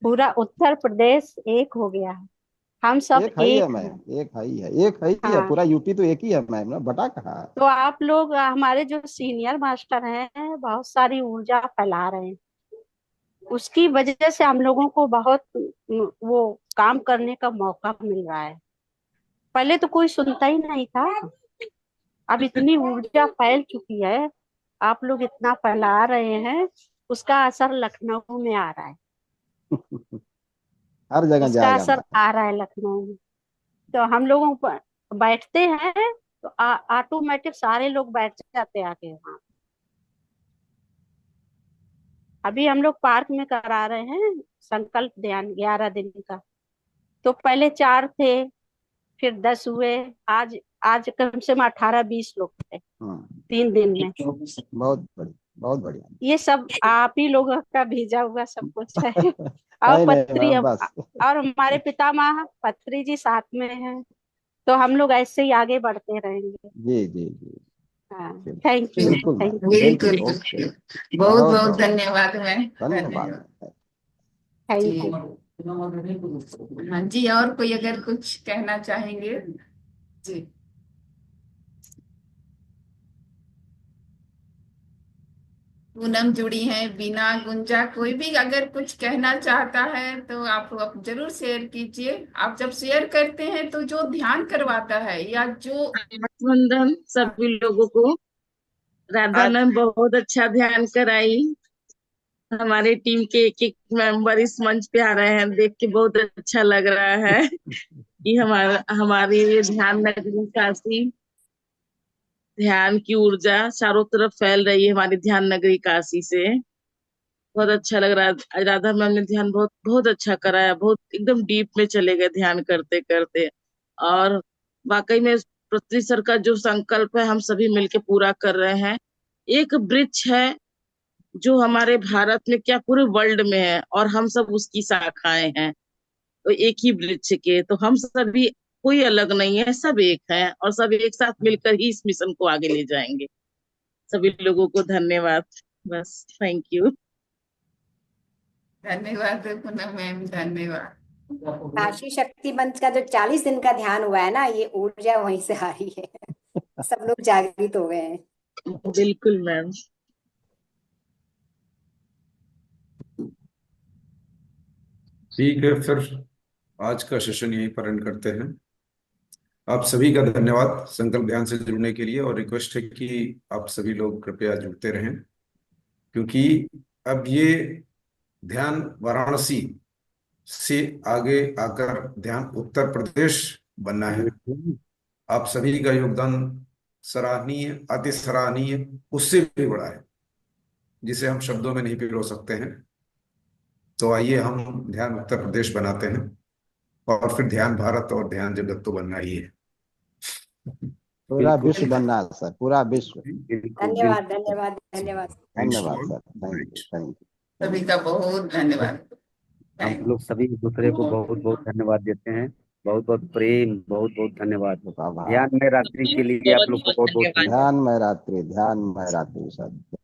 पूरा उत्तर प्रदेश एक हो गया है, हम सब एक है ही है एक हैं। मैम, एक है ही है, एक है ही है, हाँ, पूरा यूपी तो एक ही है मैम ना, बटा कहाँ है। तो आप लोग हमारे जो सीनियर मास्टर हैं बहुत सारी ऊर्जा फैला रहे हैं, उसकी वजह से हम लोगों को बहुत वो काम करने का मौका मिल रहा है। पहले तो कोई सुनता ही नहीं था, अब इतनी ऊर्जा फैल चुकी है, आप लोग इतना फैला रहे हैं, उसका असर लखनऊ में आ रहा है, हर जगह उसका जाएगा असर मैम। आ रहा है लखनऊ में। तो हम लोगों पर बैठते हैं तो ऑटोमेटिक सारे लोग बैठ जाते हैं आके वहाँ। अभी हम लोग पार्क में करा रहे हैं संकल्प ध्यान 11 दिन का, तो पहले 4 थे, फिर 10 हुए, आज आज कम से कम 18-20 लोग थे हाँ, 3 दिन में। बहुत बढ़िया, बहुत बढ़िया। ये सब आप ही लोगों का भेजा हुआ सब कुछ है। और नहीं नहीं पत्री मैम, बस। और हमारे पितामह पत्री जी साथ में हैं, तो हम लोग ऐसे ही आगे बढ़ते रहेंगे। जी जी जी, हाँ, बिल्कुल थैंक यू, बिल्कुल मैम, थैंक बिल्कुल बिल्कुल, ओके। बिल्कुल, बहुत बहुत बहुत बहुत धन्यवाद मैम, धन्यवाद। धन्यवाद थैंक जी। यू। हाँ जी, और कोई अगर कुछ कहना चाहेंगे जी। पूनम जुड़ी है, बीना, गुंजा, कोई भी अगर कुछ कहना चाहता है तो आप जरूर शेयर कीजिए। आप जब शेयर करते हैं तो जो ध्यान करवाता है या जो वंदन सभी लोगों को। राधा मैम बहुत अच्छा ध्यान कराई। हमारे टीम के एक एक मेंबर इस मंच पे आ रहे हैं, देख के बहुत अच्छा लग रहा है कि हमारी ये ध्यान नगरी काशी, ध्यान की ऊर्जा चारों तरफ फैल रही है हमारी ध्यान नगरी काशी से। बहुत अच्छा लग रहा है। राधा मैम ने ध्यान बहुत बहुत अच्छा कराया, बहुत एकदम डीप में चले गए ध्यान करते करते। और वाकई में पृथ्वी सर का जो संकल्प है हम सभी मिलके पूरा कर रहे हैं। एक वृक्ष है जो हमारे भारत में क्या पूरे वर्ल्ड में है, और हम सब उसकी शाखाएं हैं, तो एक ही वृक्ष के, तो हम सभी कोई अलग नहीं है, सब एक है, और सब एक साथ मिलकर ही इस मिशन को आगे ले जाएंगे। सभी लोगों को धन्यवाद, बस थैंक यू। धन्यवाद पूनम मैम, धन्यवाद। काशी शक्ति मंच का जो 40 दिन का ध्यान हुआ है ना, ये ऊर्जा वहीं से आ रही है। सब लोग जागृत हो गए हैं। बिल्कुल मैम। ठीक है, फिर आज का सेशन यहीं पर एंड करते हैं। आप सभी का धन्यवाद संकल्प ध्यान से जुड़ने के लिए, और रिक्वेस्ट है कि आप सभी लोग कृपया जुड़ते रहें, क्योंकि अब ये ध्यान वाराणसी से आगे आकर ध्यान उत्तर प्रदेश बनना है। आप सभी का योगदान सराहनीय, अति सराहनीय, उससे भी बड़ा है, जिसे हम शब्दों में नहीं पिरो सकते हैं। तो आइए हम ध्यान उत्तर प्रदेश बनाते हैं, और फिर ध्यान भारत और ध्यान जगत तो बनना ही है। पूरा बिल्कुल विश्व बनना है सर, पूरा विश्व। बिल्कुल धन्यवाद बिल्कुल। धन्यवाद धन्यवाद धन्यवाद sir, thank you thank you. सभी का बहुत धन्यवाद। हम लोग सभी एक दूसरे को बहुत बहुत धन्यवाद देते हैं, बहुत बहुत प्रेम, बहुत बहुत धन्यवाद। ध्यान में रात्रि के लिए आप बहुत लोग को बहुत बहुत बहुत धन्यवाद। धन्यवाद। ध्यान में रात्रि सर।